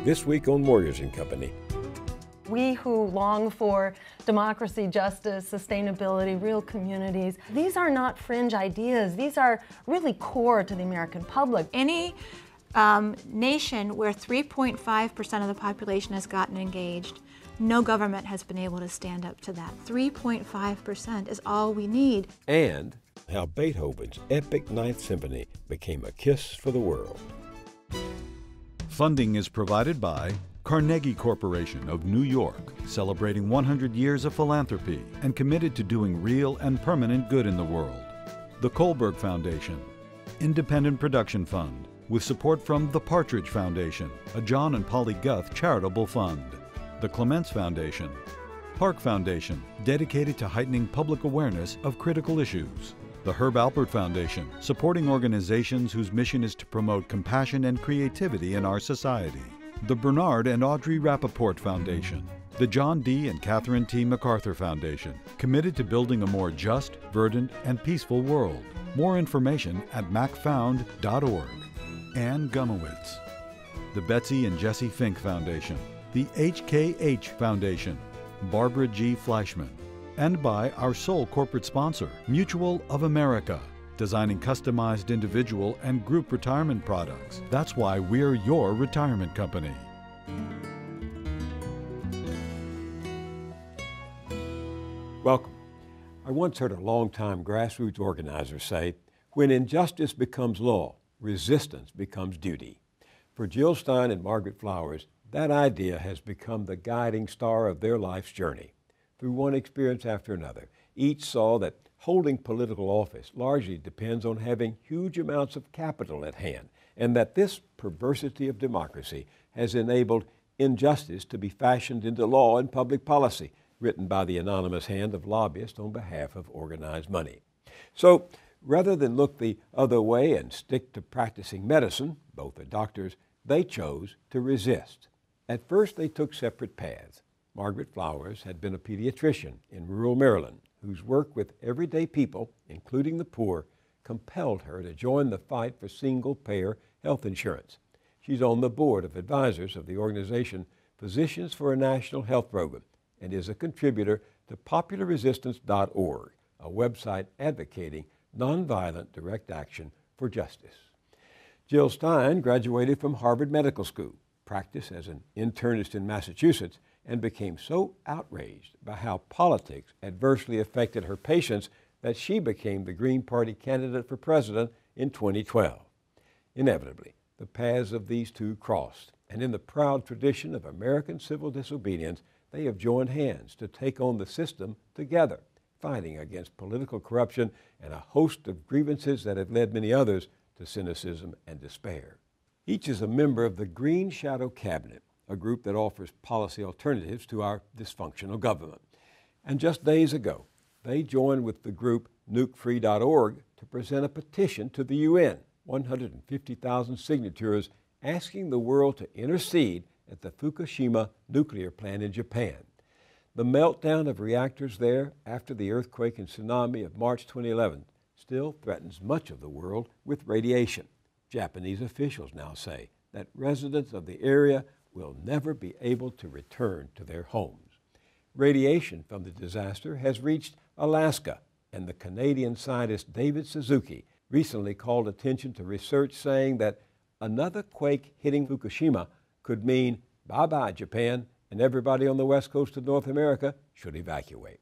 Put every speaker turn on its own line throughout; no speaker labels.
this week on Moyers Company.
We who long for democracy, justice, sustainability, real communities, these are not fringe ideas. These are really core to the American public.
Any nation where 3.5% of the population has gotten engaged, no government has been able to stand up to that. 3.5% is all we need.
And how Beethoven's epic Ninth Symphony became a kiss for the world.
Funding is provided by Carnegie Corporation of New York, celebrating 100 years of philanthropy and committed to doing real and permanent good in the world. The Kohlberg Foundation, Independent Production Fund, with support from the PARTRIDGE Foundation, a John and Polly Guth charitable fund. The Clements Foundation, Park Foundation, dedicated to heightening public awareness of critical issues. The ALPERT Foundation, supporting organizations whose mission is to promote compassion and creativity in our society. The Bernard and Audrey Rappaport Foundation. The John D. and Catherine T. MacArthur Foundation, committed to building a more just, verdant, and peaceful world. More information at macfound.org. Ann Gumowitz. The Betsy and Jesse Fink Foundation. The HKH Foundation. Barbara G. Fleischman. And by our sole corporate sponsor, Mutual of America, designing customized individual and group retirement products. That's why we're your retirement company.
Welcome. I once heard a longtime grassroots organizer say, when injustice becomes law, resistance becomes duty. For Jill Stein and Margaret Flowers, that idea has become the guiding star of their life's journey. Through one experience after another, each saw that holding political office largely depends on having huge amounts of capital at hand, and that this perversity of democracy has enabled injustice to be fashioned into law and public policy, written by the anonymous hand of lobbyists on behalf of organized money. So, rather than look the other way and stick to practicing medicine, both are doctors, they chose to resist. At first, they took separate paths. Margaret Flowers had been a pediatrician in rural Maryland, whose work with everyday people, including the poor, compelled her to join the fight for single-payer health insurance. She's on the board of advisors of the organization Physicians for a National Health Program and is a contributor to popularresistance.org, a website advocating nonviolent direct action for justice. Jill Stein graduated from Harvard Medical School, practiced as an internist in Massachusetts, and became so outraged by how politics adversely affected her patients that she became the Green Party candidate for president in 2012. Inevitably, the paths of these two crossed, and in the proud tradition of American civil disobedience, they have joined hands to take on the system together, fighting against political corruption and a host of grievances that have led many others to cynicism and despair. Each is a member of the Green Shadow Cabinet, a group that offers policy alternatives to our dysfunctional government. And just days ago, they joined with the group nukefree.org to present a petition to the UN, 150,000 signatures asking the world to intercede at the Fukushima nuclear plant in Japan. The meltdown of reactors there after the earthquake and tsunami of March 2011 still threatens much of the world with radiation. Japanese officials now say that residents of the area will never be able to return to their homes. Radiation from the disaster has reached Alaska, and the Canadian scientist David Suzuki recently called attention to research saying that another quake hitting Fukushima could mean bye-bye Japan, and everybody on the west coast of North America should evacuate.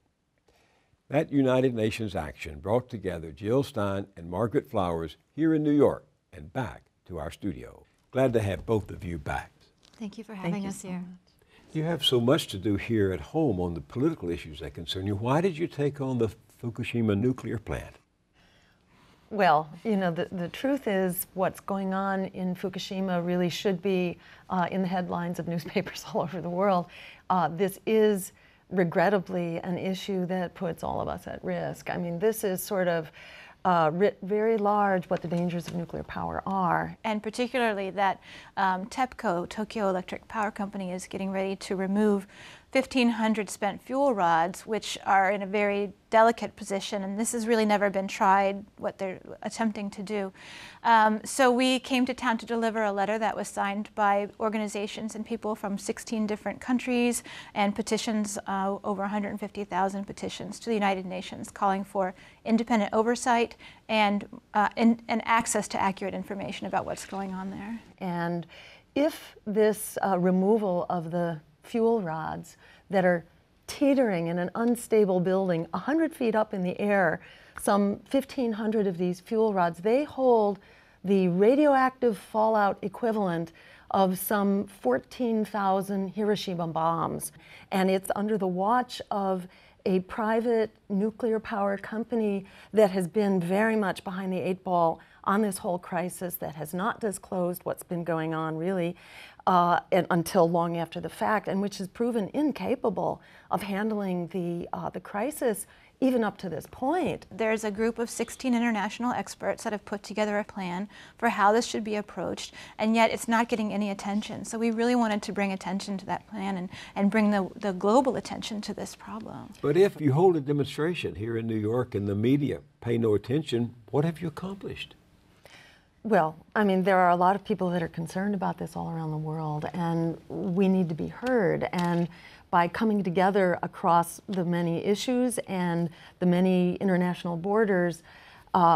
That United Nations action brought together Jill Stein and Margaret Flowers here in New York and back to our studio. Glad to have both of you back.
Thank you for having us here.
You have so much to do here at home on the political issues that concern you. Why did you take on the Fukushima nuclear plant?
Well, you know, the truth is what's going on in Fukushima really should be in the headlines of newspapers all over the world. This is regrettably an issue that puts all of us at risk. I mean, this is sort of very large what the dangers of nuclear power are.
And particularly that TEPCO, Tokyo Electric Power Company, is getting ready to remove 1,500 spent fuel rods, which are in a very delicate position, and this has really never been tried, what they're attempting to do. So we came to town to deliver a letter that was signed by organizations and people from 16 different countries, and petitions, over 150,000 petitions to the United Nations, calling for independent oversight and access to accurate information about what's going on there.
And if this removal of the fuel rods that are teetering in an unstable building 100 feet up in the air, some 1,500 of these fuel rods, they hold the radioactive fallout equivalent of some 14,000 Hiroshima bombs. And it's under the watch of a private nuclear power company that has been very much behind the 8 ball on this whole crisis, that has not disclosed what's been going on really until long after the fact, and which has proven incapable of handling the crisis even up to this point.
There's a group of 16 international experts that have put together a plan for how this should be approached, and yet it's not getting any attention. So we really wanted to bring attention to that plan and bring the global attention to this problem.
But if you hold a demonstration here in New York and the media pay no attention, what have you accomplished?
Well, I mean, there are a lot of people that are concerned about this all around the world, and we need to be heard. And by coming together across the many issues and the many international borders,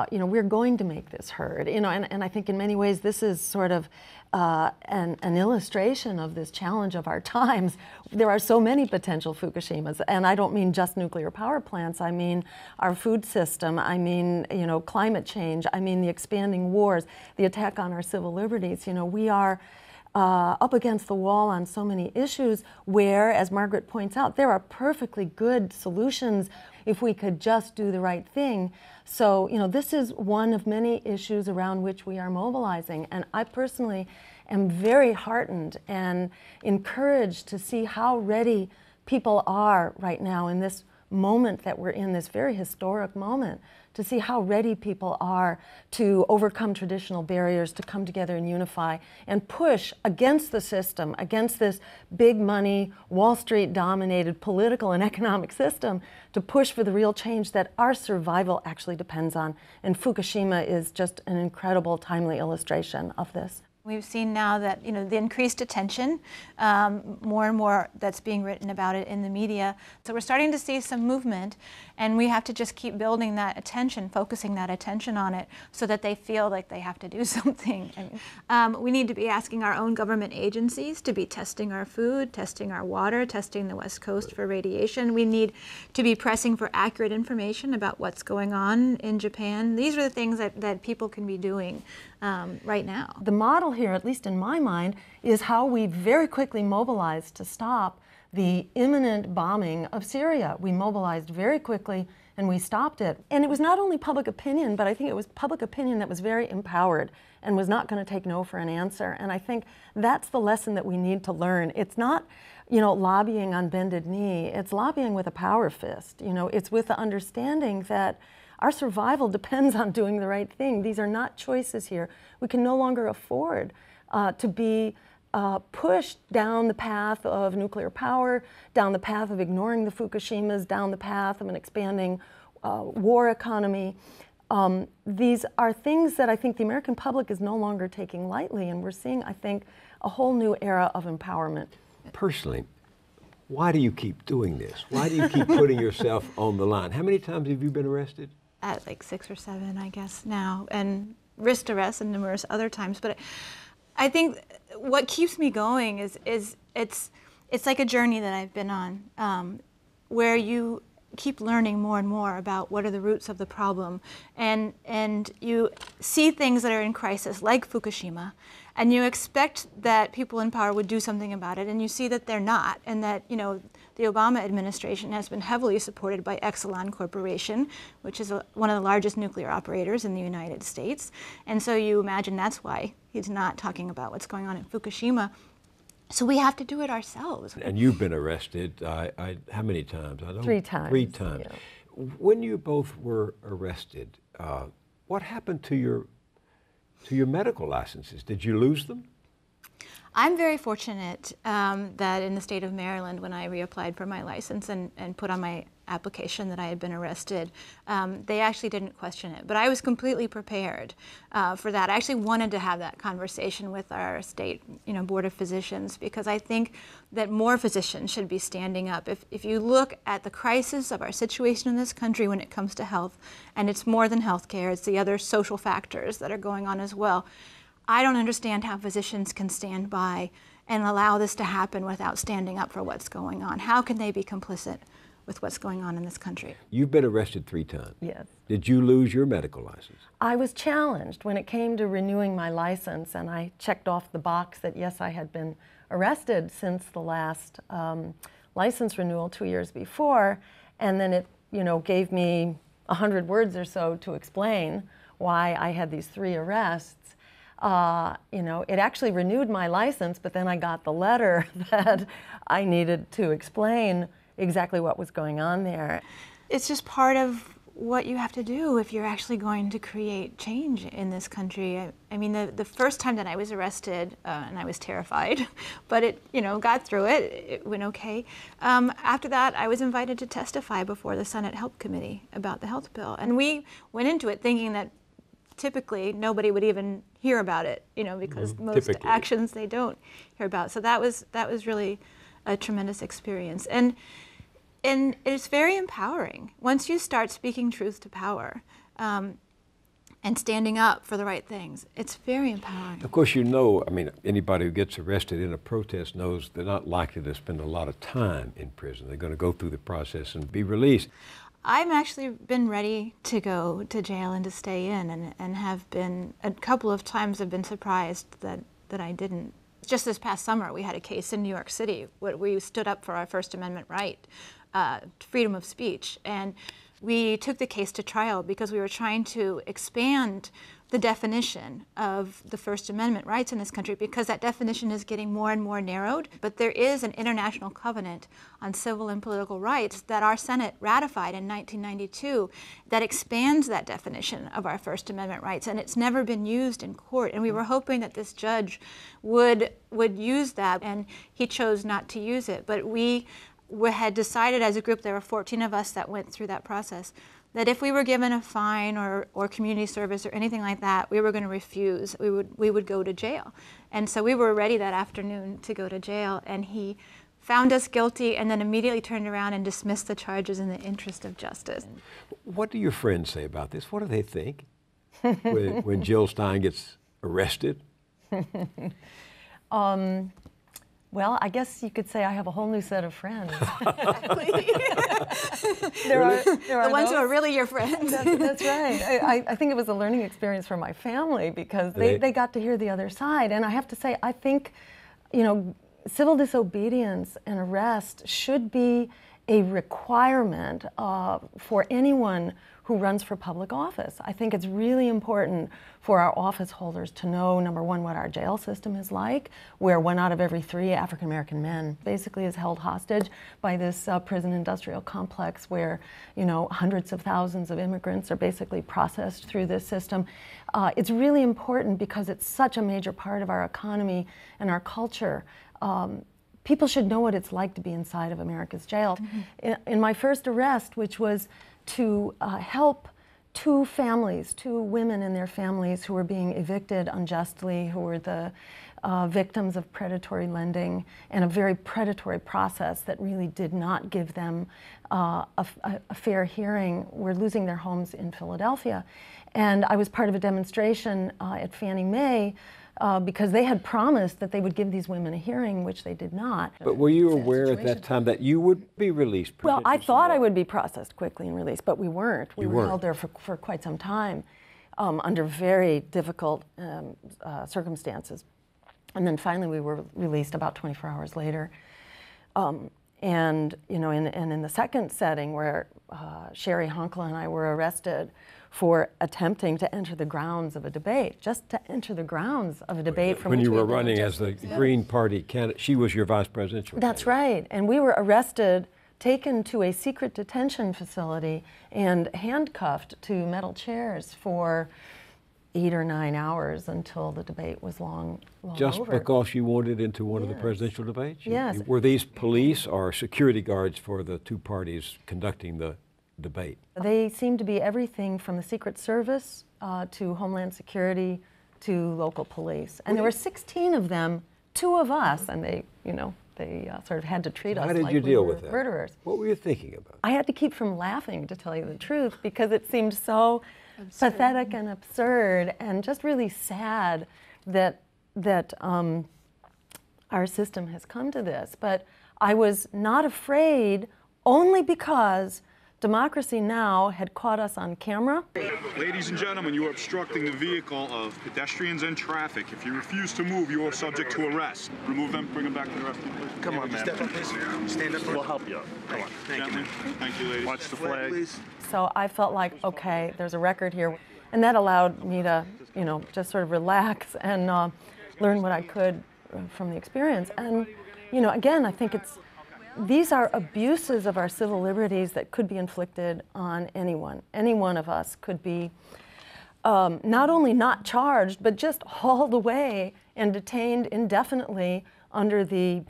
you know, we're going to make this heard. You know, and I think in many ways this is sort of an illustration of this challenge of our times. There are so many potential Fukushimas, and I don't mean just nuclear power plants. I mean our food system. I mean, you know, climate change. I mean the expanding wars, the attack on our civil liberties. You know, we are up against the wall on so many issues where, as Margaret points out, there are perfectly good solutions if we could just do the right thing. So, you know, this is one of many issues around which we are mobilizing. And I personally am very heartened and encouraged to see how ready people are right now in this moment that we're in, this very historic moment, to see how ready people are to overcome traditional barriers, to come together and unify and push against the system, against this big money, Wall Street dominated political and economic system, to push for the real change that our survival actually depends on. And Fukushima is just an incredible, timely illustration of this.
We've seen now that, you know, the increased attention, more and more that's being written about it in the media. So we're starting to see some movement, and we have to just keep building that attention, focusing that attention on it, so that they feel like they have to do something. We need to be asking our own government agencies to be testing our food, testing our water, testing the West Coast for radiation. We need to be pressing for accurate information about what's going on in Japan. These are the things that people can be doing right now.
The model here, at least in my mind, is how we very quickly mobilized to stop the imminent bombing of Syria. We mobilized very quickly and we stopped it. And it was not only public opinion, but I think it was public opinion that was very empowered and was not going to take no for an answer. And I think that's the lesson that we need to learn. It's not, you know, lobbying on bended knee. It's lobbying with a power fist. You know, it's with the understanding that our survival depends on doing the right thing. These are not choices here. We can no longer afford to be pushed down the path of nuclear power, down the path of ignoring the Fukushimas, down the path of an expanding war economy. These are things that I think the American public is no longer taking lightly, and we're seeing, I think, a whole new era of empowerment.
Personally, why do you keep doing this? Why do you keep putting yourself on the line? How many times have you been arrested?
At like 6 or 7, I guess, now, and risked arrest and numerous other times. But I think what keeps me going is it's like a journey that I've been on, where you keep learning more and more about what are the roots of the problem, and you see things that are in crisis, like Fukushima, and you expect that people in power would do something about it, and you see that they're not, and that, you know, the Obama administration has been heavily supported by Exelon Corporation, which is one of the largest nuclear operators in the United States. And so you imagine that's why he's not talking about what's going on in Fukushima. So we have to do it ourselves.
And you've been arrested, how many times?
3 times.
3 times. Yeah. When you both were arrested, what happened to your medical licenses? Did you lose them?
I'm very fortunate that in the state of Maryland, when I reapplied for my license and put on my application that I had been arrested, they actually didn't question it. But I was completely prepared for that. I actually wanted to have that conversation with our state, Board of Physicians, because I think that more physicians should be standing up. If you look at the crisis of our situation in this country when it comes to health, and it's more than health care, it's the other social factors that are going on as well. I don't understand how physicians can stand by and allow this to happen without standing up for what's going on. How can they be complicit with what's going on in this country?
You've been arrested 3 times.
Yes.
Did you lose your medical license?
I was challenged when it came to renewing my license, and I checked off the box that yes, I had been arrested since the last license renewal 2 years before, and then it gave me 100 words or so to explain why I had these 3 arrests. It actually renewed my license, but then I got the letter that I needed to explain exactly what was going on there.
It's just part of what you have to do if you're actually going to create change in this country. I mean, the first time that I was arrested, and I was terrified, but it, got through it. It went okay. After that, I was invited to testify before the Senate Health Committee about the health bill. And we went into it thinking that typically nobody would even hear about it, because most actions they don't hear about. So that was really a tremendous experience. And it's very empowering. Once you start speaking truth to power and standing up for the right things, it's very empowering.
Of course, anybody who gets arrested in a protest knows they're not likely to spend a lot of time in prison. They're going to go through the process and be released.
I've actually been ready to go to jail and to stay in, and have been, a couple of times I've been surprised that I didn't. Just this past summer, we had a case in New York City where we stood up for our First Amendment right, freedom of speech, and we took the case to trial because we were trying to expand the definition of the First Amendment rights in this country, because that definition is getting more and more narrowed. But there is an international covenant on civil and political rights that our Senate ratified in 1992 that expands that definition of our First Amendment rights, and it's never been used in court. And we were hoping that this judge would use that, and he chose not to use it. But we had decided as a group, there were 14 of us that went through that process, that if we were given a fine or community service or anything like that, we were going to refuse. We would go to jail. And so we were ready that afternoon to go to jail, and he found us guilty and then immediately turned around and dismissed the charges in the interest of justice.
What do your friends say about this? What do they think when Jill Stein gets arrested?
Well, I guess you could say I have a whole new set of friends.
There are the ones who are really your friends.
That's right. I think it was a learning experience for my family, because they got to hear the other side. And I have to say, I think, civil disobedience and arrest should be a requirement for anyone who runs for public office. I think it's really important for our office holders to know, number one, what our jail system is like, where 1 out of every 3 African-American men basically is held hostage by this prison industrial complex where, hundreds of thousands of immigrants are basically processed through this system. It's really important because it's such a major part of our economy and our culture. People should know what it's like to be inside of America's jail. Mm-hmm. In my first arrest, which was to help 2 women and their families who were being evicted unjustly, who were the victims of predatory lending and a very predatory process that really did not give them a fair hearing, were losing their homes in Philadelphia. And I was part of a demonstration at Fannie Mae because they had promised that they would give these women a hearing, which they did not.
But were you aware at that time that you would be released?
Well, I thought I would be processed quickly and released, but we weren't. We were held there for quite some time under very difficult circumstances. And then finally we were released about 24 hours later. And in the second setting where Sherry Honkla and I were arrested for attempting to enter the grounds of a debate, just to enter the grounds of a debate from
when you were running as the Green Party candidate. She was your vice presidential
That's
candidate.
right. And we were arrested, taken to a secret detention facility, and handcuffed to metal chairs for 8 or 9 hours until the debate was long
Just
over.
because you wanted into one of the
Yes.
presidential debates?
Yes.
Were these police or security guards for the two parties conducting the debate?
They seemed to be everything from the Secret Service to Homeland Security to local police. And there were 16 of them, 2 of us, and they, they sort of had to treat us
How did
like
you
we
deal
were
with that?
murderers.
What were you thinking about?
I had to keep from laughing, to tell you the truth, because it seemed so pathetic and absurd and just really sad that our system has come to this. But I was not afraid only because democracy now had caught us on camera.
Ladies and gentlemen, you are obstructing the vehicle of pedestrians and traffic. If you refuse to move, you are subject to arrest. Remove them, bring them back to the rescue, please.
Come on, step up, please. Stand up.
We'll help you.
Come on. Thank you,
Gentlemen.
man.
Thank you, ladies.
Watch the flag.
Please.
So I felt like, okay, there's a record here. And that allowed me to, just sort of relax and learn what I could from the experience. And, again, I think these are abuses of our civil liberties that could be inflicted on anyone. Any one of us could be not only not charged, but just hauled away and detained indefinitely under the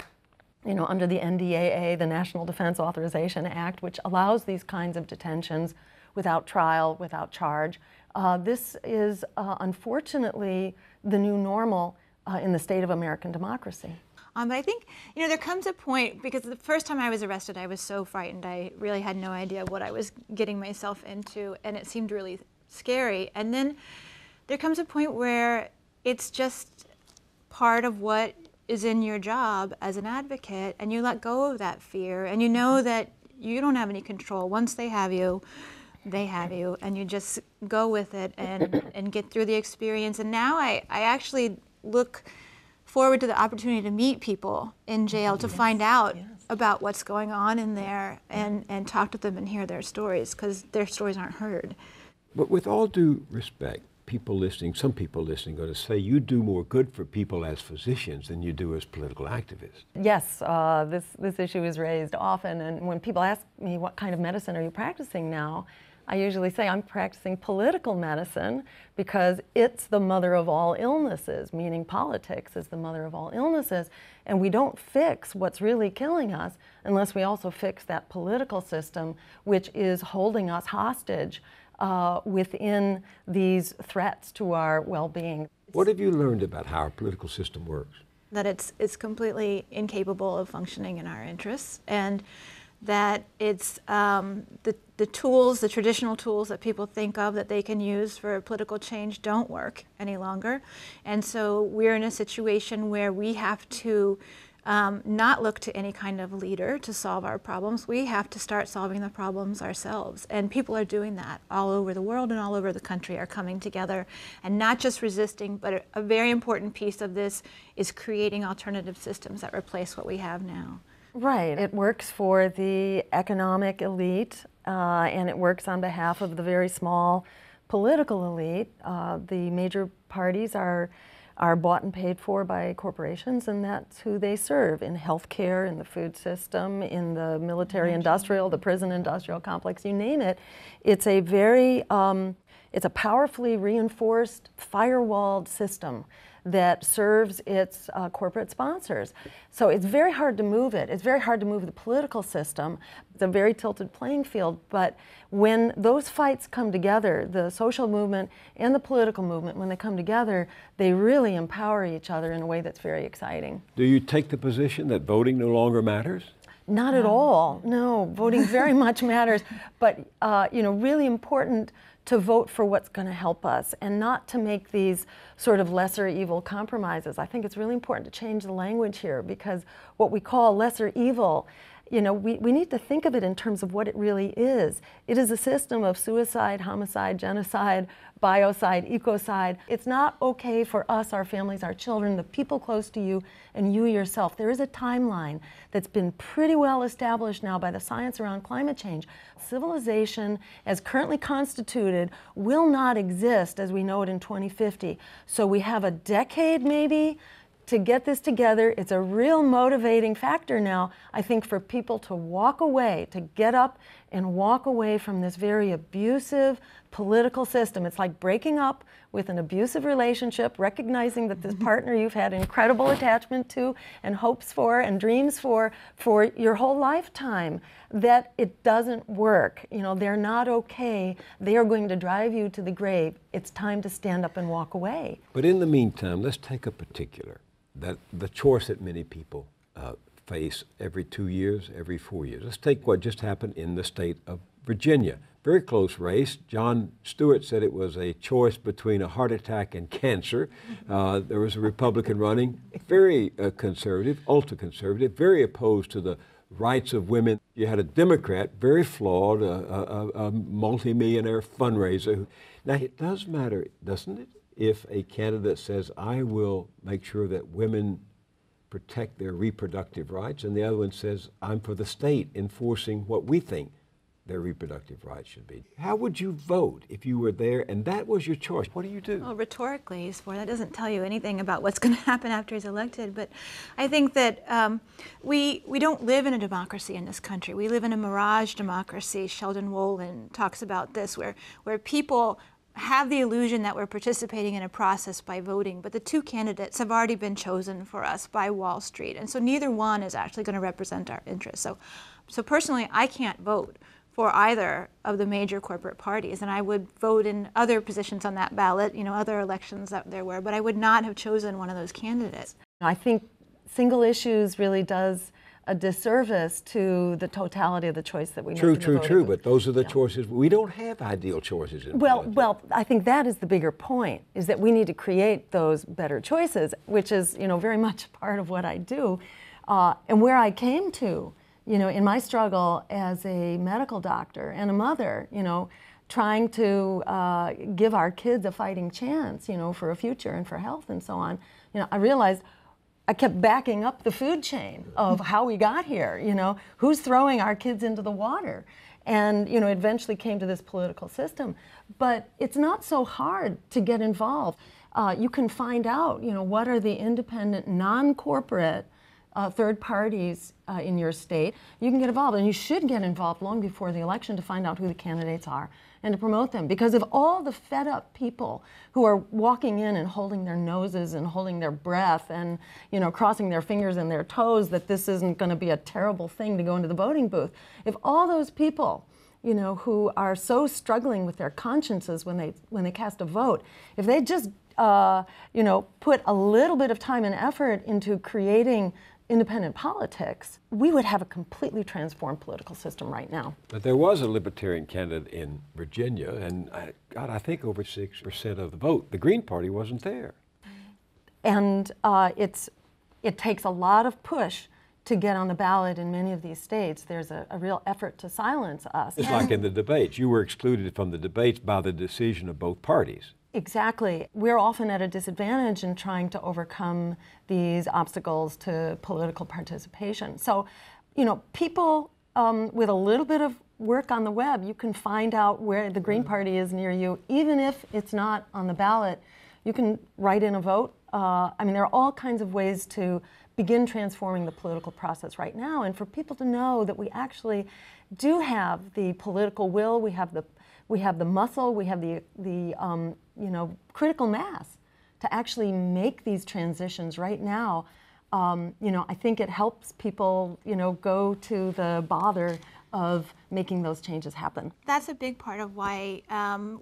NDAA, the National Defense Authorization Act, which allows these kinds of detentions without trial, without charge. This is unfortunately the new normal in the state of American democracy.
But I think, there comes a point, because the first time I was arrested, I was so frightened. I really had no idea what I was getting myself into, and it seemed really scary. And then there comes a point where it's just part of what is in your job as an advocate, and you let go of that fear, and you know that you don't have any control. Once they have you, and you just go with it and get through the experience. And now I actually look forward to the opportunity to meet people in jail, to find out about what's going on in there and talk to them and hear their stories, because their stories aren't heard.
But with all due respect, some people listening are going to say you do more good for people as physicians than you do as political activists.
Yes, this issue is raised often, and when people ask me what kind of medicine are you practicing now, I usually say I'm practicing political medicine because it's the mother of all illnesses, meaning politics is the mother of all illnesses, and we don't fix what's really killing us unless we also fix that political system which is holding us hostage within these threats to our well-being.
What have you learned about how our political system works?
That it's completely incapable of functioning in our interests, and that it's the tools, the traditional tools that people think of that they can use for political change don't work any longer. And so we're in a situation where we have to not look to any kind of leader to solve our problems. We have to start solving the problems ourselves. And people are doing that all over the world, and all over the country are coming together and not just resisting, but a very important piece of this is creating alternative systems that replace what we have now.
Right. It works for the economic elite, and it works on behalf of the very small political elite. The major parties are bought and paid for by corporations, and that's who they serve in healthcare, in the food system, in the military industrial, the prison industrial complex, you name it. It's a very, it's a powerfully reinforced, firewalled system that serves its corporate sponsors. So it's very hard to move it. It's very hard to move the political system. It's a very tilted playing field, but when those fights come together, the social movement and the political movement, when they come together, they really empower each other in a way that's very exciting.
Do you take the position that voting no longer matters?
Not at all. No, voting very much matters, but really important to vote for what's going to help us and not to make these sort of lesser evil compromises. I think it's really important to change the language here, because what we call lesser evil, we need to think of it in terms of what it really is. It is a system of suicide, homicide, genocide, biocide, ecocide. It's not okay for us, our families, our children, the people close to you, and you yourself. There is a timeline that's been pretty well established now by the science around climate change. Civilization, as currently constituted, will not exist as we know it in 2050. So we have a decade maybe to get this together. It's a real motivating factor now, I think, for people to walk away, to get up and walk away from this very abusive political system. It's like breaking up with an abusive relationship, recognizing that this partner you've had incredible attachment to and hopes for and dreams for your whole lifetime, that it doesn't work. You know, they're not okay. They are going to drive you to the grave. It's time to stand up and walk away.
But in the meantime, let's take a particular, that the choice that many people face every 2 years, every 4 years. Let's take what just happened in the state of Virginia. Very close race. Jon Stewart said it was a choice between a heart attack and cancer. There was a Republican running, very conservative, ultra-conservative, very opposed to the rights of women. You had a Democrat, very flawed, a multimillionaire fundraiser. Now, it does matter, doesn't it, if a candidate says, I will make sure that women protect their reproductive rights, and the other one says, I'm for the state enforcing what we think their reproductive rights should be. How would you vote if you were there and that was your choice? What do you do?
Well, rhetorically, he's for. That doesn't tell you anything about what's going to happen after he's elected. But I think that we don't live in a democracy in this country. We live in a mirage democracy. Sheldon Wolin talks about this, where people have the illusion that we're participating in a process by voting, but the two candidates have already been chosen for us by Wall Street, and so neither one is actually going to represent our interests. So personally, I can't vote for either of the major corporate parties, and I would vote in other positions on that ballot, you know, other elections that there were, but I would not have chosen one of those candidates.
I think single issues really does a disservice to the totality of the choice that we make.
True, but those are the choices. We don't have ideal choices in politics.
Well, I think that is the bigger point, is that we need to create those better choices, which is, you know, very much part of what I do. And where I came to, you know, in my struggle as a medical doctor and a mother, you know, trying to give our kids a fighting chance, you know, for a future and for health and so on, you know, I realized I kept backing up the food chain of how we got here, you know, who's throwing our kids into the water. And, you know, eventually came to this political system. But it's not so hard to get involved. You can find out, you know, what are the independent, non-corporate third parties in your state. You can get involved, and you should get involved long before the election to find out who the candidates are and to promote them. Because of all the fed up people who are walking in and holding their noses and holding their breath and, you know, crossing their fingers and their toes that this isn't going to be a terrible thing to go into the voting booth, if all those people, you know, who are so struggling with their consciences when they cast a vote, if they just you know, put a little bit of time and effort into creating independent politics, we would have a completely transformed political system right now.
But there was a libertarian candidate in Virginia, and I think over 6% of the vote. The Green Party wasn't there.
And it takes a lot of push to get on the ballot in many of these states. There's a real effort to silence us.
It's like in the debates. You were excluded from the debates by the decision of both parties.
Exactly. We're often at a disadvantage in trying to overcome these obstacles to political participation. So, you know, people with a little bit of work on the web, you can find out where the Green Party is near you, even if it's not on the ballot. You can write in a vote. I mean, there are all kinds of ways to begin transforming the political process right now, and for people to know that we actually do have the political will, we have the muscle, we have the you know, critical mass to actually make these transitions right now. You know, I think it helps people, you know, go to the bother of making those changes happen.
That's a big part of why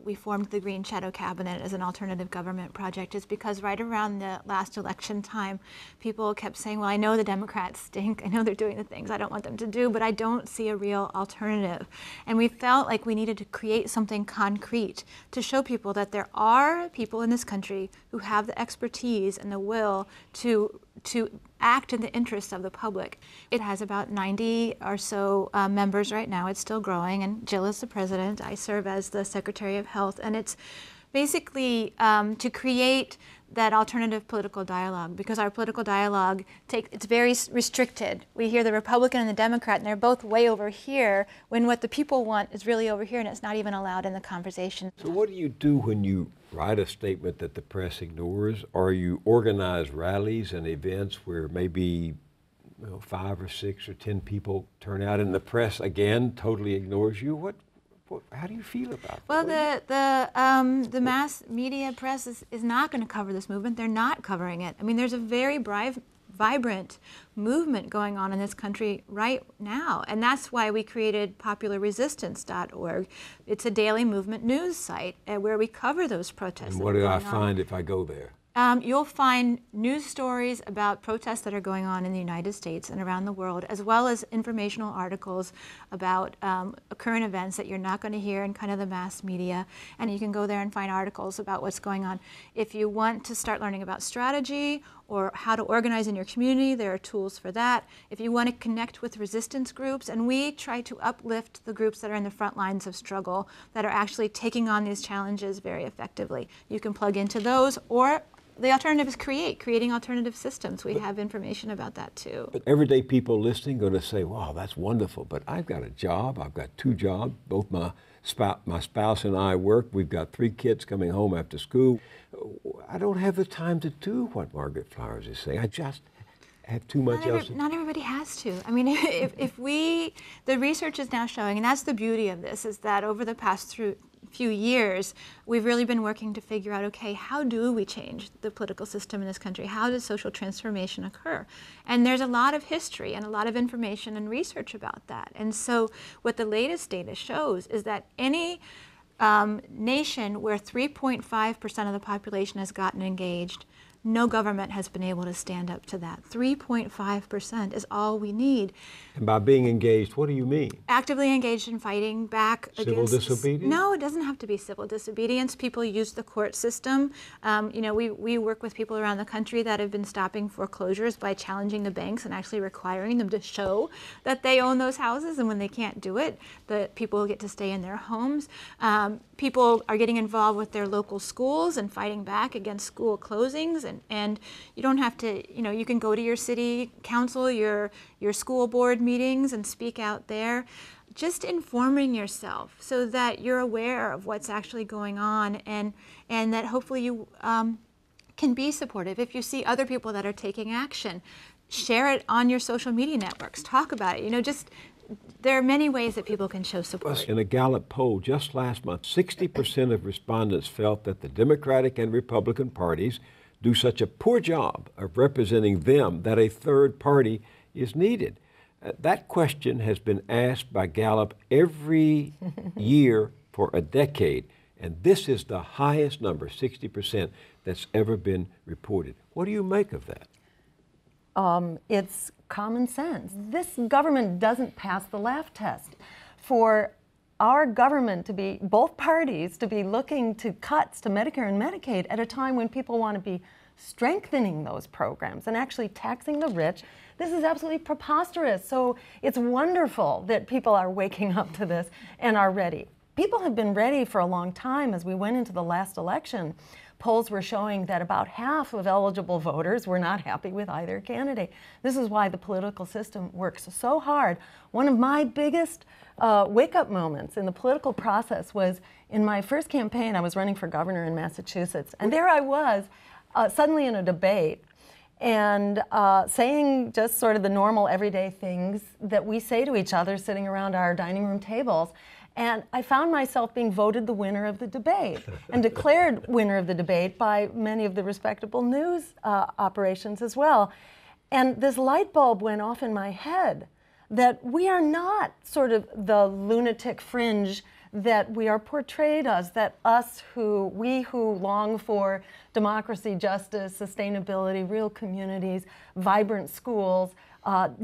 we formed the Green Shadow Cabinet as an alternative government project, is because right around the last election time, people kept saying, well, I know the Democrats stink, I know they're doing the things I don't want them to do, but I don't see a real alternative. And we felt like we needed to create something concrete to show people that there are people in this country who have the expertise and the will to act in the interests of the public. It has about 90 or so members right now. It's still growing, and Jill is the president. I serve as the Secretary of Health, and it's basically to create that alternative political dialogue, because our political dialogue it's very restricted. We hear the Republican and the Democrat, and they're both way over here, when what the people want is really over here, and it's not even allowed in the conversation.
So what do you do when you write a statement that the press ignores, or you organize rallies and events where maybe 5 or 6 or 10 people turn out and the press again totally ignores you? How do you feel about
Well,
that?
the mass media press is not going to cover this movement. They're not covering it. I mean, there's a very vibrant movement going on in this country right now, and that's why we created popularresistance.org. It's a daily movement news site where we cover those protests.
And what do I find if I go there?
You'll find news stories about protests that are going on in the United States and around the world, as well as informational articles about current events that you're not going to hear in kind of the mass media. And you can go there and find articles about what's going on. If you want to start learning about strategy or how to organize in your community, there are tools for that. If you want to connect with resistance groups, and we try to uplift the groups that are in the front lines of struggle, that are actually taking on these challenges very effectively. You can plug into those, or the alternative is creating alternative systems. We have information about that too.
But everyday people listening going to say, wow, that's wonderful, but I've got a job, I've got 2 jobs, both my spouse and I work, we've got 3 kids coming home after school. I don't have the time to do what Margaret Flowers is saying. I just have too much else.
Not everybody has to. I mean, the research is now showing, and that's the beauty of this, is that over the past few years, we've really been working to figure out, okay, how do we change the political system in this country? How does social transformation occur? And there's a lot of history and a lot of information and research about that. And so what the latest data shows is that any nation where 3.5% of the population has gotten engaged, no government has been able to stand up to that. 3.5% is all we need.
And by being engaged, what do you mean?
Actively engaged in fighting back against...
Civil disobedience?
No, it doesn't have to be civil disobedience. People use the court system. You know, we work with people around the country that have been stopping foreclosures by challenging the banks and actually requiring them to show that they own those houses, and when they can't do it, the people get to stay in their homes. People are getting involved with their local schools and fighting back against school closings, and you don't have to, you know, you can go to your city council, your school board meetings and speak out there. Just informing yourself so that you're aware of what's actually going on, and that hopefully you can be supportive. If you see other people that are taking action, share it on your social media networks, talk about it. You know, just there are many ways that people can show support.
In a Gallup poll just last month, 60% of respondents felt that the Democratic and Republican parties do such a poor job of representing them that a third party is needed. That question has been asked by Gallup every year for a decade, and this is the highest number, 60%, that's ever been reported. What do you make of that?
It's common sense. This government doesn't pass the laugh test. For our government to be, both parties, to be looking to cuts to Medicare and Medicaid at a time when people want to be strengthening those programs and actually taxing the rich, this is absolutely preposterous. So it's wonderful that people are waking up to this and are ready. People have been ready for a long time. As we went into the last election, polls were showing that about half of eligible voters were not happy with either candidate. This is why the political system works so hard. One of my biggest wake-up moments in the political process was in my first campaign. I was running for governor in Massachusetts, and there I was suddenly in a debate and saying just sort of the normal everyday things that we say to each other sitting around our dining room tables. And I found myself being voted the winner of the debate and declared winner of the debate by many of the respectable news operations as well. And this light bulb went off in my head that we are not sort of the lunatic fringe that we are portrayed as, that we who long for democracy, justice, sustainability, real communities, vibrant schools,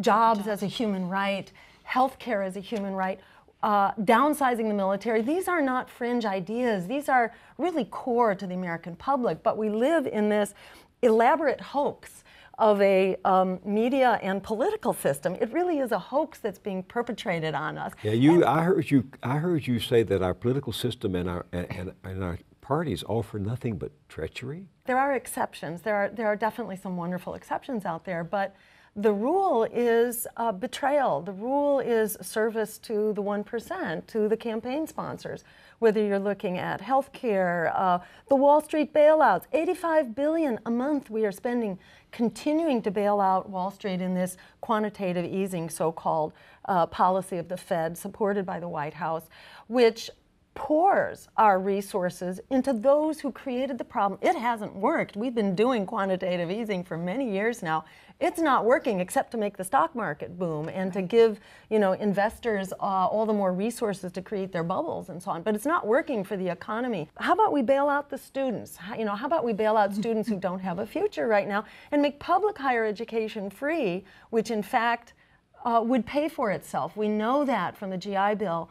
jobs as a human right, healthcare as a human right, downsizing the military. These are not fringe ideas. These are really core to the American public, but we live in this elaborate hoax of a media and political system. It really is a hoax that's being perpetrated on us.
Yeah, I heard you say that our political system and our parties offer nothing but treachery.
There are exceptions. There are definitely some wonderful exceptions out there, but the rule is betrayal. The rule is service to the 1%, to the campaign sponsors. Whether you're looking at healthcare, the Wall Street bailouts, $85 billion a month we are spending continuing to bail out Wall Street in this quantitative easing so-called policy of the Fed, supported by the White House, which pours our resources into those who created the problem. It hasn't worked. We've been doing quantitative easing for many years now. It's not working except to make the stock market boom and to give, investors all the more resources to create their bubbles and so on. But it's not working for the economy. How about we bail out the students? How about we bail out students who don't have a future right now and make public higher education free, which in fact would pay for itself. We know that from the GI Bill.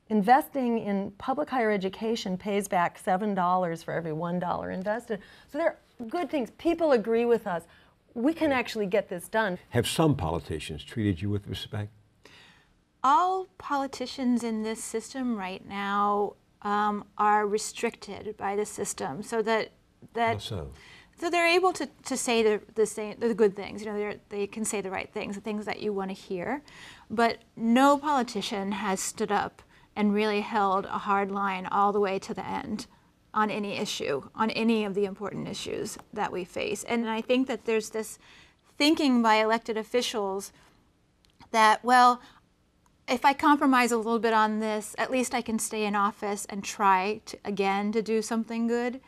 Investing in public higher education pays back $7 for every $1 invested. So there are good things. People agree with us. We can actually get this done.
Have some politicians treated you with respect?
All politicians in this system right now are restricted by the system, so that
So
they're able to say the good things. They can say the right things, the things that you want to hear. But no politician has stood up and really held a hard line all the way to the end on any issue, on any of the important issues that we face. And I think that there's this thinking by elected officials that, well, if I compromise a little bit on this, at least I can stay in office and try again to do something good.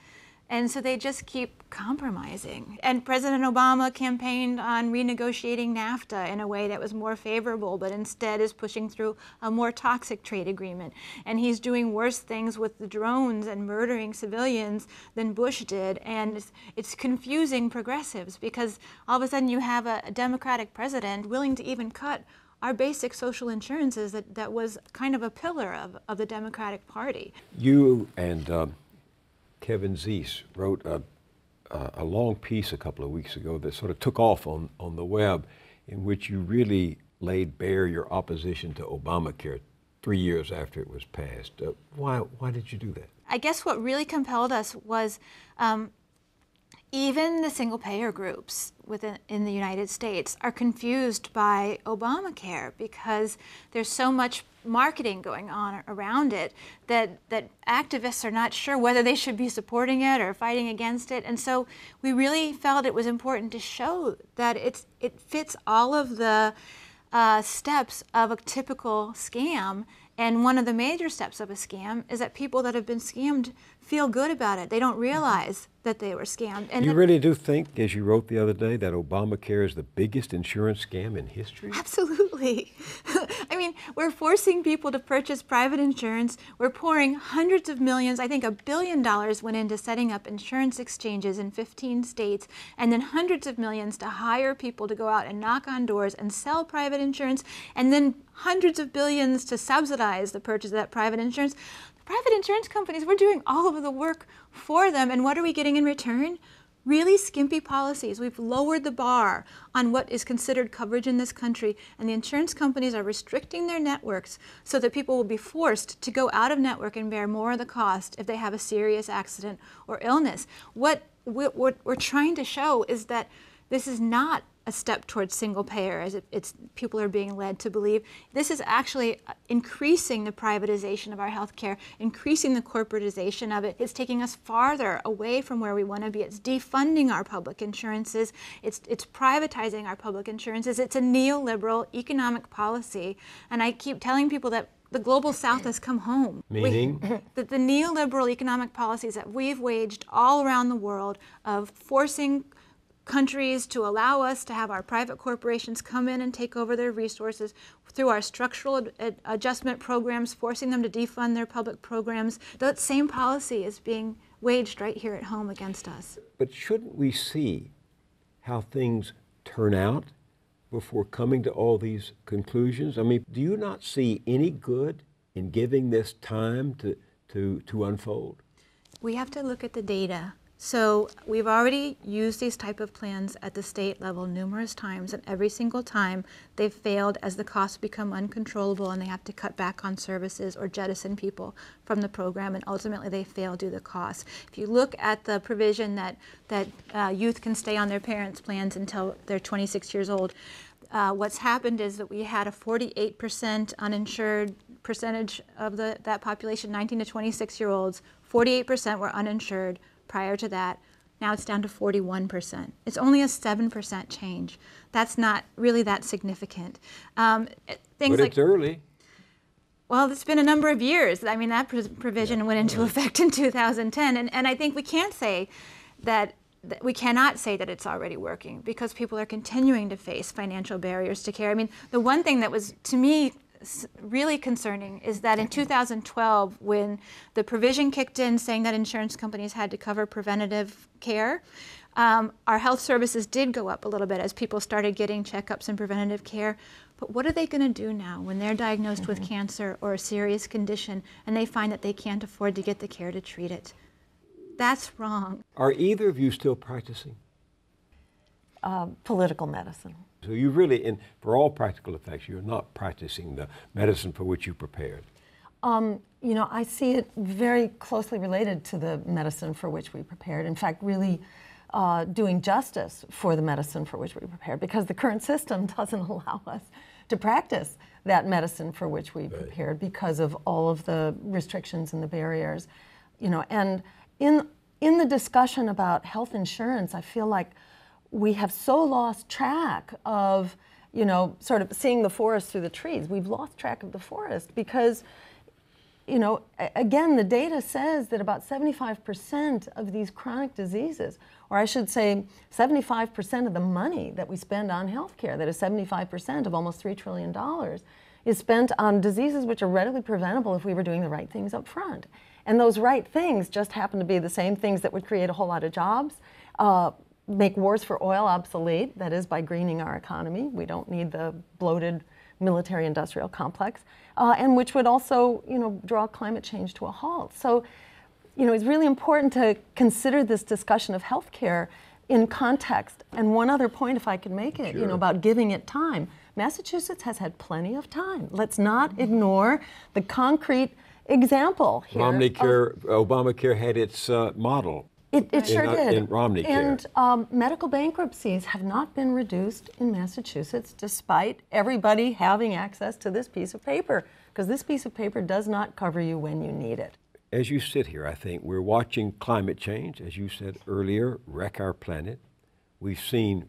And so they just keep compromising. And President Obama campaigned on renegotiating NAFTA in a way that was more favorable, but instead is pushing through a more toxic trade agreement. And he's doing worse things with the drones and murdering civilians than Bush did. And it's confusing progressives, because all of a sudden you have a Democratic president willing to even cut our basic social insurances that was kind of a pillar of the Democratic Party.
You and Kevin Zeiss wrote a long piece a couple of weeks ago that sort of took off on the web, in which you really laid bare your opposition to Obamacare 3 years after it was passed. Why did you do that?
I guess what really compelled us was even the single-payer groups in the United States are confused by Obamacare, because there's so much marketing going on around it that activists are not sure whether they should be supporting it or fighting against it. And so we really felt it was important to show that it fits all of the steps of a typical scam. And one of the major steps of a scam is that people that have been scammed feel good about it. They don't realize that they were scammed. And
you really do think, as you wrote the other day, that Obamacare is the biggest insurance scam in history?
Absolutely. I mean, we're forcing people to purchase private insurance. We're pouring hundreds of millions, I think $1 billion went into setting up insurance exchanges in 15 states, and then hundreds of millions to hire people to go out and knock on doors and sell private insurance, and then hundreds of billions to subsidize the purchase of that private insurance. The private insurance companies, we're doing all of the work for them, and what are we getting in return? Really skimpy policies. We've lowered the bar on what is considered coverage in this country, and the insurance companies are restricting their networks so that people will be forced to go out of network and bear more of the cost if they have a serious accident or illness. What we're trying to show is that this is not a step towards single payer, as people are being led to believe. This is actually increasing the privatization of our healthcare, increasing the corporatization of it. It's taking us farther away from where we want to be. It's defunding our public insurances. It's privatizing our public insurances. It's a neoliberal economic policy. And I keep telling people that the global south has come home.
Meaning?
That the neoliberal economic policies that we've waged all around the world of forcing countries to allow us to have our private corporations come in and take over their resources through our structural adjustment programs, forcing them to defund their public programs. That same policy is being waged right here at home against us.
But shouldn't we see how things turn out before coming to all these conclusions? I mean, do you not see any good in giving this time to unfold?
We have to look at the data So we've already used these type of plans at the state level numerous times, and every single time they've failed as the costs become uncontrollable and they have to cut back on services or jettison people from the program, and ultimately they fail due to the cost. If you look at the provision that youth can stay on their parents' plans until they're 26 years old, what's happened is that we had a 48% uninsured percentage of that population, 19 to 26-year-olds. 48% were uninsured prior to that. Now it's down to 41%. It's only a 7% change. That's not really that significant. Things
but
like,
it's early.
well, it's been a number of years. I mean, that provision went into effect in 2010, and I think we can't say that we cannot say that it's already working, because people are continuing to face financial barriers to care. I mean, the one thing that was, to me, really concerning is that in 2012, when the provision kicked in saying that insurance companies had to cover preventative care, our health services did go up a little bit as people started getting checkups and preventative care. But what are they going to do now when they're diagnosed with cancer or a serious condition and they find that they can't afford to get the care to treat it? That's wrong.
Are either of you still practicing?
Political medicine.
So you really, for all practical effects, you're not practicing the medicine for which you prepared.
You know, I see it very closely related to the medicine for which we prepared. In fact, really doing justice for the medicine for which we prepared, because the current system doesn't allow us to practice that medicine for which we prepared because of all of the restrictions and the barriers. You know, and in the discussion about health insurance, I feel like we have so lost track of, you know, sort of seeing the forest through the trees. We've lost track of the forest because, you know, again, the data says that about 75% of these chronic diseases, or I should say 75% of the money that we spend on healthcare, that is 75% of almost $3 trillion, is spent on diseases which are readily preventable if we were doing the right things up front. And those right things just happen to be the same things that would create a whole lot of jobs, make wars for oil obsolete, that is by greening our economy. We don't need the bloated military-industrial complex, and which would also, you know, draw climate change to a halt. So, you know, it's really important to consider this discussion of healthcare in context. And one other point, if I could make it, you know, about giving it time. Massachusetts has had plenty of time. Let's not ignore the concrete example here.
Obamacare had its model.
It sure did.
In Romney care.
And medical bankruptcies have not been reduced in Massachusetts despite everybody having access to this piece of paper, because this piece of paper does not cover you when you need it.
As you sit here, I think we're watching climate change, as you said earlier, wreck our planet. We've seen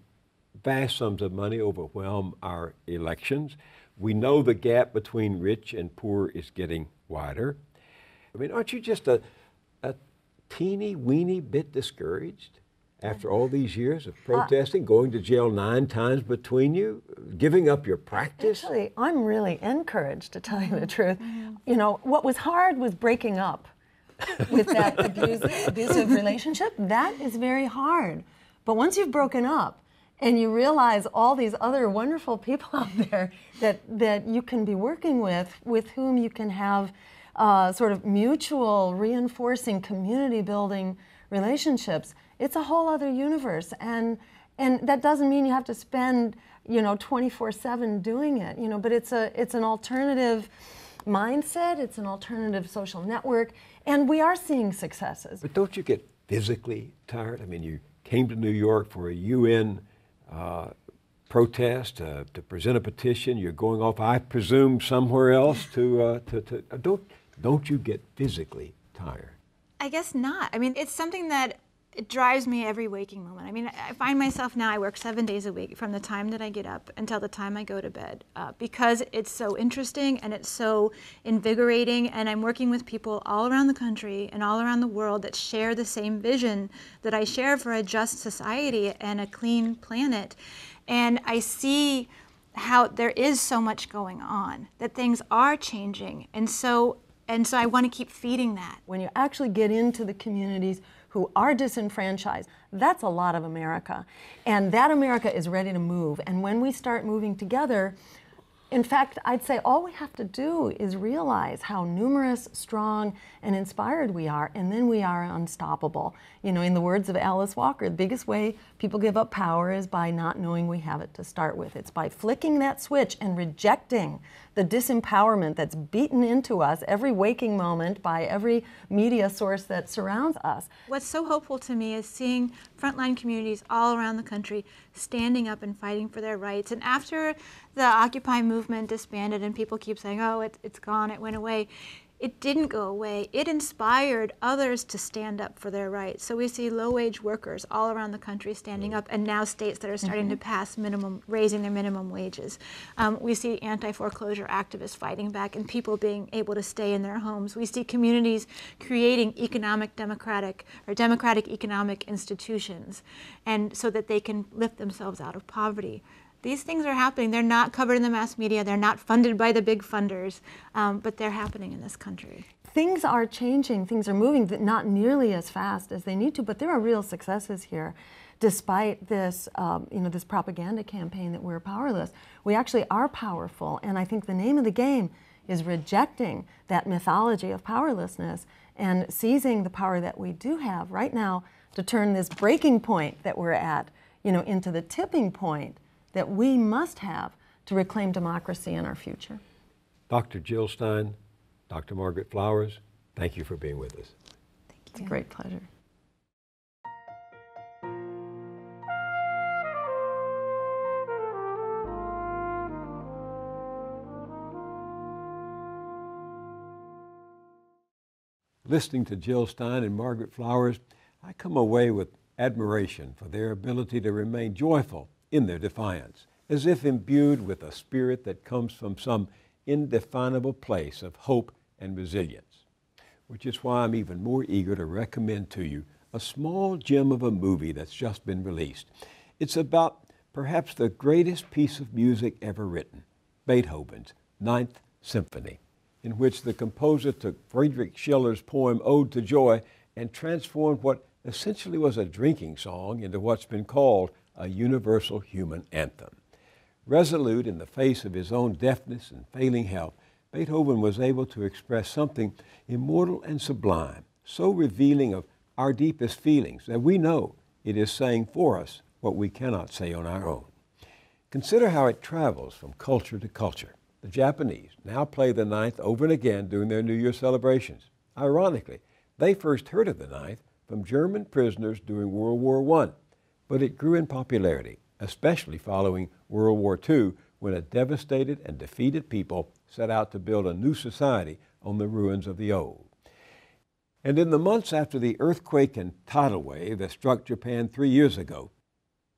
vast sums of money overwhelm our elections. We know the gap between rich and poor is getting wider. I mean, aren't you just a teeny weeny bit discouraged after all these years of protesting, going to jail 9 times between you, giving up your practice?
Actually, I'm really encouraged, to tell you the truth. You know, what was hard was breaking up with that abusive relationship. That is very hard. But once you've broken up and you realize all these other wonderful people out there that you can be working with whom you can have sort of mutual, reinforcing, community-building relationships, it's a whole other universe. And that doesn't mean you have to spend, you know, 24/7 doing it, you know, but it's an alternative mindset, it's an alternative social network, and we are seeing successes.
But don't you get physically tired? I mean, you came to New York for a UN protest to present a petition. You're going off, I presume, somewhere else to don't you get physically tired?
I guess not. I mean, it's something that it drives me every waking moment. I mean, I find myself now, I work 7 days a week from the time that I get up until the time I go to bed, because it's so interesting and it's so invigorating, and I'm working with people all around the country and all around the world that share the same vision that I share for a just society and a clean planet. And I see how there is so much going on, that things are changing. And so I want to keep feeding that.
When you actually get into the communities who are disenfranchised, that's a lot of America. And that America is ready to move. And when we start moving together, In fact, I'd say all we have to do is realize how numerous, strong, and inspired we are, and then we are unstoppable. You know, in the words of Alice Walker, the biggest way people give up power is by not knowing we have it to start with. It's by flicking that switch and rejecting the disempowerment that's beaten into us every waking moment by every media source that surrounds us.
What's so hopeful to me is seeing frontline communities all around the country standing up and fighting for their rights. And after the Occupy movement disbanded and people keep saying, oh, it's gone, it went away, it didn't go away. It inspired others to stand up for their rights. So we see low-wage workers all around the country standing up, and now states that are starting to pass raising their minimum wages. We see anti-foreclosure activists fighting back and people being able to stay in their homes. We see communities creating democratic economic institutions, and so that they can lift themselves out of poverty. These things are happening. They're not covered in the mass media. They're not funded by the big funders, but they're happening in this country.
Things are changing. Things are moving, not nearly as fast as they need to, but there are real successes here. Despite this, this propaganda campaign that we're powerless, we actually are powerful. And I think the name of the game is rejecting that mythology of powerlessness and seizing the power that we do have right now to turn this breaking point that we're at, into the tipping point that we must have to reclaim democracy in our future.
Dr. Jill Stein, Dr. Margaret Flowers, thank you for being with us.
Thank you. It's a great pleasure.
Listening to Jill Stein and Margaret Flowers, I come away with admiration for their ability to remain joyful in their defiance, as if imbued with a spirit that comes from some indefinable place of hope and resilience, which is why I'm even more eager to recommend to you a small gem of a movie that's just been released. It's about perhaps the greatest piece of music ever written, Beethoven's Ninth Symphony, in which the composer took Friedrich Schiller's poem Ode to Joy and transformed what essentially was a drinking song into what's been called a universal human anthem. Resolute in the face of his own deafness and failing health, Beethoven was able to express something immortal and sublime, so revealing of our deepest feelings that we know it is saying for us what we cannot say on our own. Consider how it travels from culture to culture. The Japanese now play the Ninth over and again during their New Year celebrations. Ironically, they first heard of the Ninth from German prisoners during World War I, but it grew in popularity, especially following World War II, when a devastated and defeated people set out to build a new society on the ruins of the old. And in the months after the earthquake and tidal wave that struck Japan 3 years ago,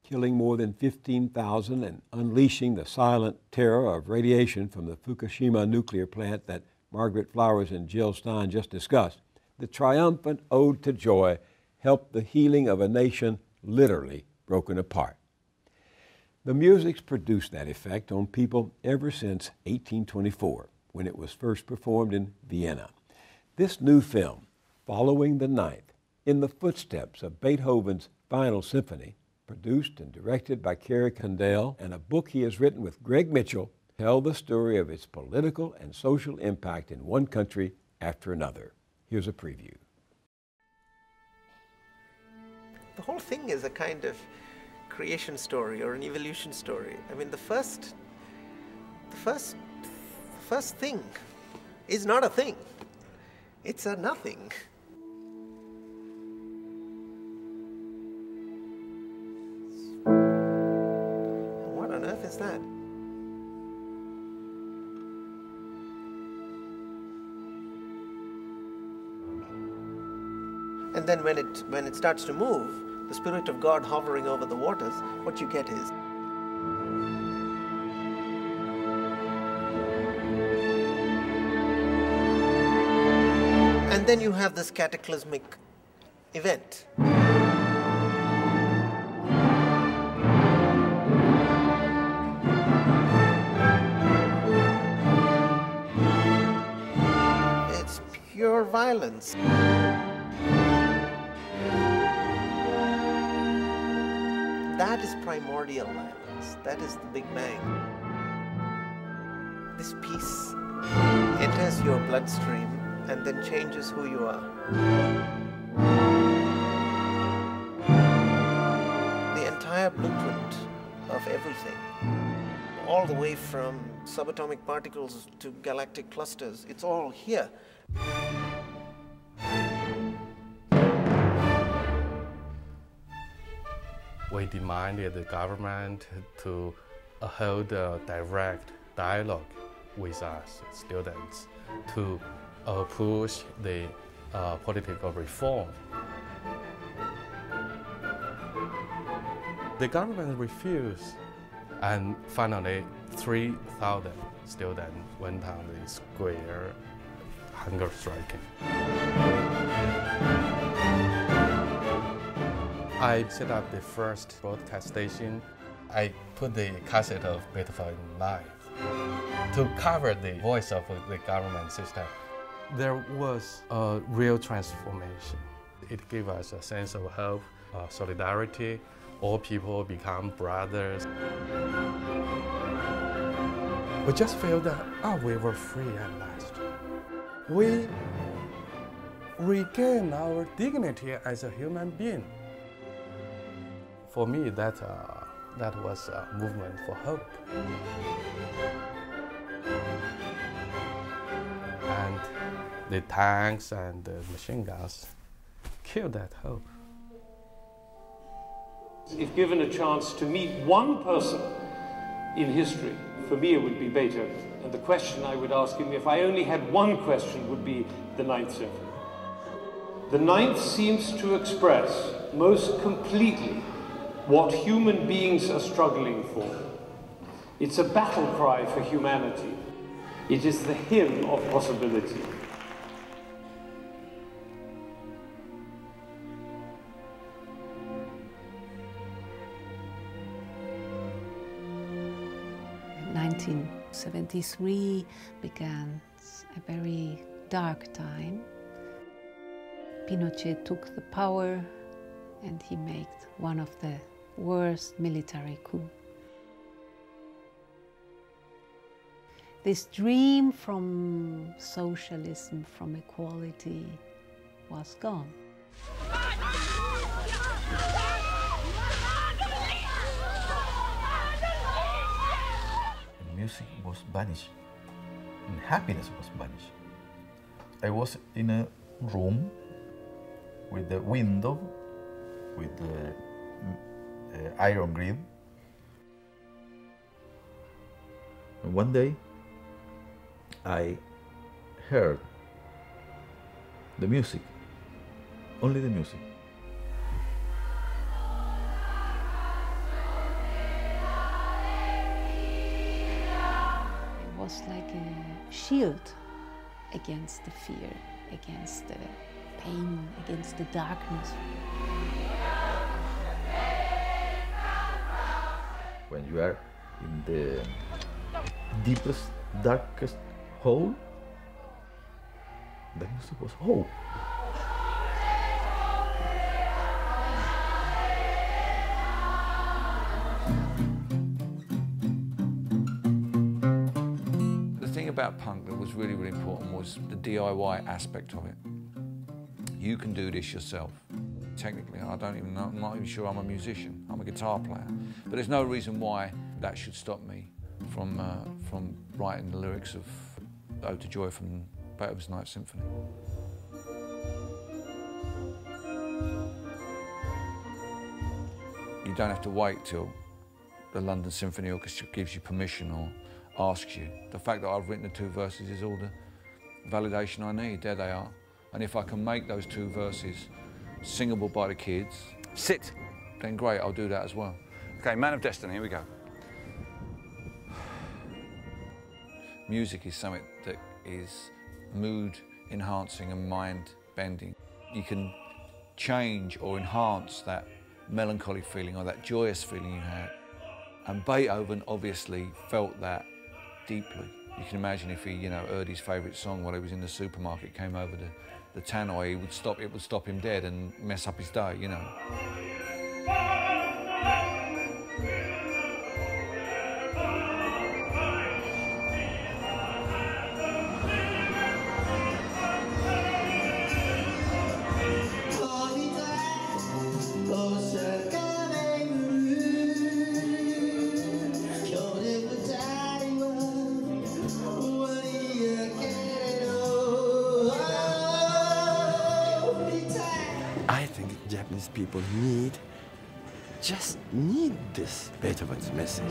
killing more than 15,000 and unleashing the silent terror of radiation from the Fukushima nuclear plant that Margaret Flowers and Jill Stein just discussed, the triumphant Ode to Joy helped the healing of a nation literally broken apart. The music's produced that effect on people ever since 1824, when it was first performed in Vienna. This new film, following the Ninth, in the footsteps of Beethoven's Final Symphony, produced and directed by Kerry Condell, and a book he has written with Greg Mitchell, tell the story of its political and social impact in one country after another. Here's a preview.
The whole thing is a kind of creation story or an evolution story. I mean, the first thing is not a thing. It's a nothing. What on earth is that? And then when it starts to move, the Spirit of God hovering over the waters, what you get is and then you have this cataclysmic event. It's pure violence. That is primordial violence. That is the Big Bang. this piece enters your bloodstream and then changes who you are. The entire blueprint of everything, all the way from subatomic particles to galactic clusters, it's all here.
We demanded the government to hold a direct dialogue with us, students, to push the political reform. The government refused, and finally 3,000 students went on the square hunger striking. I set up the first broadcast station. I put the cassette of Beethoven live to cover the voice of the government system. There was a real transformation. It gave us a sense of hope, solidarity. All people become brothers. We just feel that, we were free at last. We regain our dignity as a human being. For me, that was a movement for hope. And the tanks and the machine guns killed that hope.
If given a chance to meet one person in history, for me it would be Beethoven. And the question I would ask him, if I only had one question, would be the Ninth Symphony. The Ninth seems to express most completely what human beings are struggling for. It's a battle cry for humanity. It is the hymn of possibility.
In 1973 began a very dark time. Pinochet took the power and he made one of the worst military coups. This dream from socialism, from equality, was gone.
Music was vanished, and happiness was vanished. I was in a room with the window, with the iron grill. And one day, I heard the music, only the music.
It was like a shield against the fear, against the pain, against the darkness.
When you are in the deepest, darkest hole, the music was hope.
The thing about punk that was really, really important was the DIY aspect of it. You can do this yourself. Technically, I don't even know, I'm not even sure I'm a musician. I'm a guitar player. But there's no reason why that should stop me from writing the lyrics of Ode to Joy from Beethoven's Ninth Symphony. You don't have to wait till the London Symphony Orchestra gives you permission or asks you. The fact that I've written the two verses is all the validation I need. There they are. And if I can make those two verses singable by the kids,
sit,
then great, I'll do that as well.
Okay, Man of Destiny, here we go.
Music is something that is mood enhancing and mind bending. You can change or enhance that melancholy feeling or that joyous feeling you had. And Beethoven obviously felt that deeply. You can imagine if he, heard his favourite song while he was in the supermarket, came over the tannoy, it would stop him dead and mess up his day,
Chinese people just need this Beethoven's message.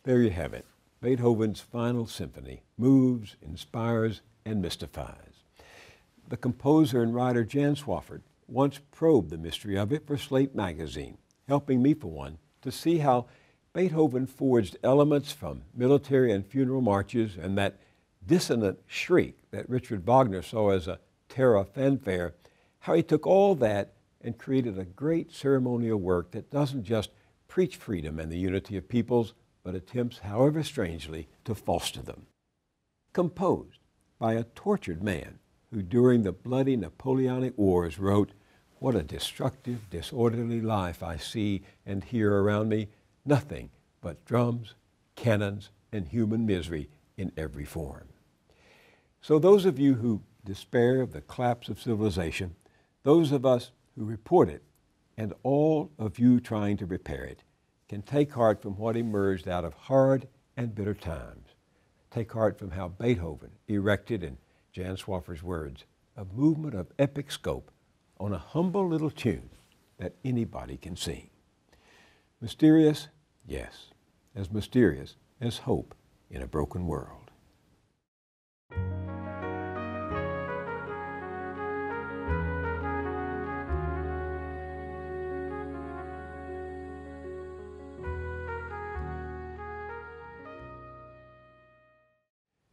There you have it. Beethoven's Final Symphony moves, inspires, and mystifies. The composer and writer Jan Swafford once probed the mystery of it for Slate magazine, helping me, for one, to see how Beethoven forged elements from military and funeral marches and that dissonant shriek that Richard Wagner saw as a terra fanfare, how he took all that and created a great ceremonial work that doesn't just preach freedom and the unity of peoples, but attempts, however strangely, to foster them. Composed by a tortured man who during the bloody Napoleonic Wars wrote, "What a destructive, disorderly life I see and hear around me, nothing but drums, cannons, and human misery in every form." So those of you who despair of the collapse of civilization, those of us who report it, and all of you trying to repair it, can take heart from what emerged out of hard and bitter times. Take heart from how Beethoven erected, in Jan Swafford's words, a movement of epic scope on a humble little tune that anybody can sing. Mysterious? Yes, as mysterious as hope in a broken world.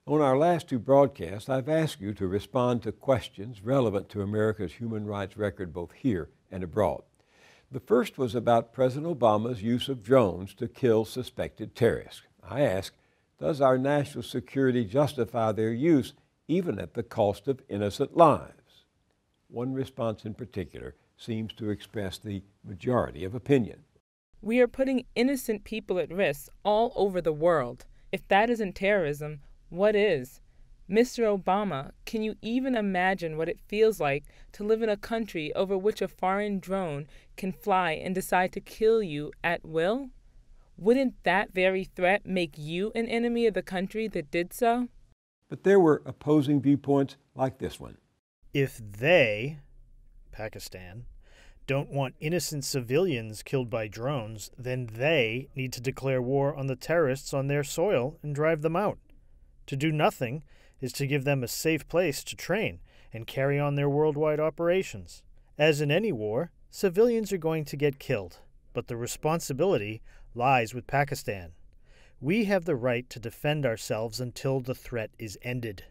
On our last two broadcasts, I've asked you to respond to questions relevant to America's human rights record both here and abroad. The first was about President Obama's use of drones to kill suspected terrorists. I asked, does our national security justify their use even at the cost of innocent lives? One response in particular seems to express the majority of opinion.
We are putting innocent people at risk all over the world. If that isn't terrorism, what is? Mr. Obama, can you even imagine what it feels like to live in a country over which a foreign drone can fly and decide to kill you at will? Wouldn't that very threat make you an enemy of the country that did so?
But there were opposing viewpoints like this one.
If they, Pakistan, don't want innocent civilians killed by drones, then they need to declare war on the terrorists on their soil and drive them out. To do nothing is to give them a safe place to train and carry on their worldwide operations. As in any war, civilians are going to get killed, but the responsibility lies with Pakistan. We have the right to defend ourselves until the threat is ended.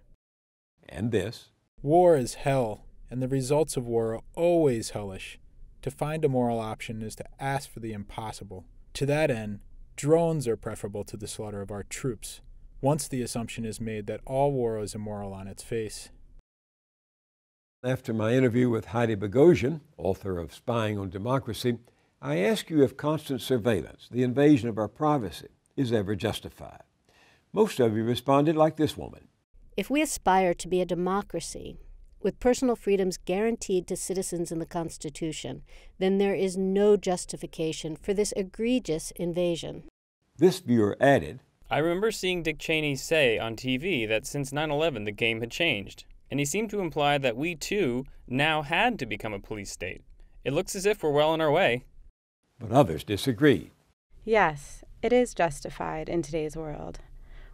And this.
War is hell, and the results of war are always hellish. To find a moral option is to ask for the impossible. To that end, drones are preferable to the slaughter of our troops, once the assumption is made that all war is immoral on its face.
After my interview with Heidi Bogosian, author of Spying on Democracy, I ask you if constant surveillance, the invasion of our privacy, is ever justified. Most of you responded like this woman.
If we aspire to be a democracy, with personal freedoms guaranteed to citizens in the Constitution, then there is no justification for this egregious invasion.
This viewer added,
I remember seeing Dick Cheney say on TV that since 9/11 the game had changed, and he seemed to imply that we too now had to become a police state. It looks as if we're well on our way.
But others disagreed.
Yes, it is justified in today's world.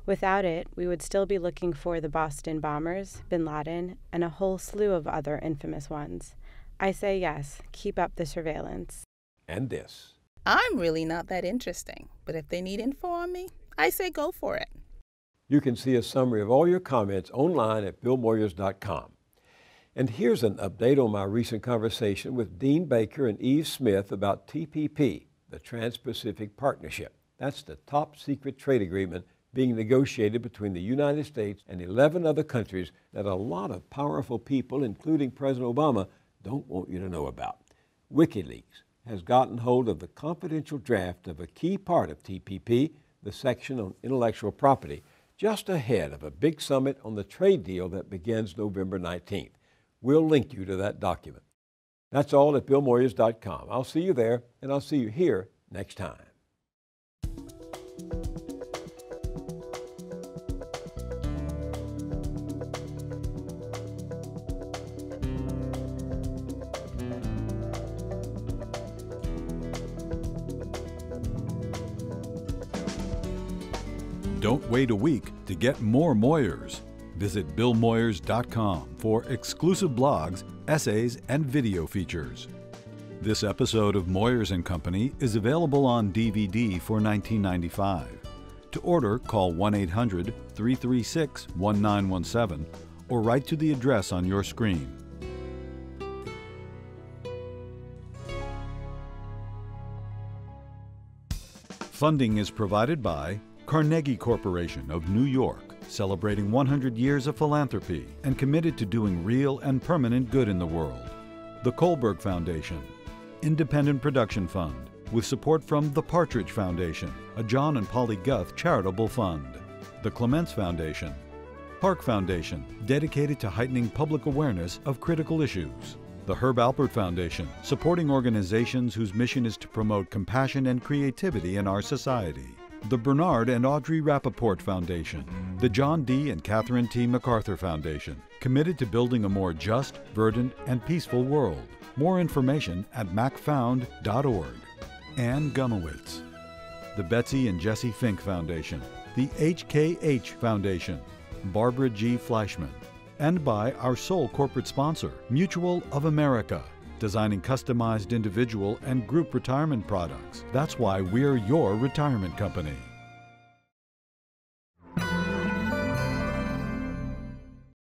Without it, we would still be looking for the Boston bombers, Bin Laden, and a whole slew of other infamous ones. I say yes, keep up the surveillance.
And this.
I'm really not that interesting, but if they need info on me, I say go for it.
You can see a summary of all your comments online at billmoyers.com. And here's an update on my recent conversation with Dean Baker and Eve Smith about TPP, the Trans-Pacific Partnership. That's the top secret trade agreement being negotiated between the United States and 11 other countries that a lot of powerful people, including President Obama, don't want you to know about. WikiLeaks has gotten hold of the confidential draft of a key part of TPP, the section on intellectual property, just ahead of a big summit on the trade deal that begins November 19th. We'll link you to that document. That's all at billmoyers.com. I'll see you there, and I'll see you here next time.
Don't wait a week to get more Moyers. Visit billmoyers.com for exclusive blogs, essays, and video features. This episode of Moyers & Company is available on DVD for $19.95. To order, call 1-800-336-1917 or write to the address on your screen. Funding is provided by Carnegie Corporation of New York, celebrating 100 years of philanthropy and committed to doing real and permanent good in the world. The Kohlberg Foundation, Independent Production Fund, with support from the PARTRIDGE Foundation, a John and Polly Guth charitable fund. The Clements Foundation, Park Foundation, dedicated to heightening public awareness of critical issues. The ALPERT Foundation, supporting organizations whose mission is to promote compassion and creativity in our society. The Bernard and Audrey Rappaport Foundation, the John D. and Catherine T. MacArthur Foundation, committed to building a more just, verdant, and peaceful world. More information at macfound.org. Ann Gumowitz, the Betsy and Jesse Fink Foundation, the HKH Foundation, Barbara G. Fleischman, and by our sole corporate sponsor, Mutual of America, designing customized individual and group retirement products. That's why we're your retirement company.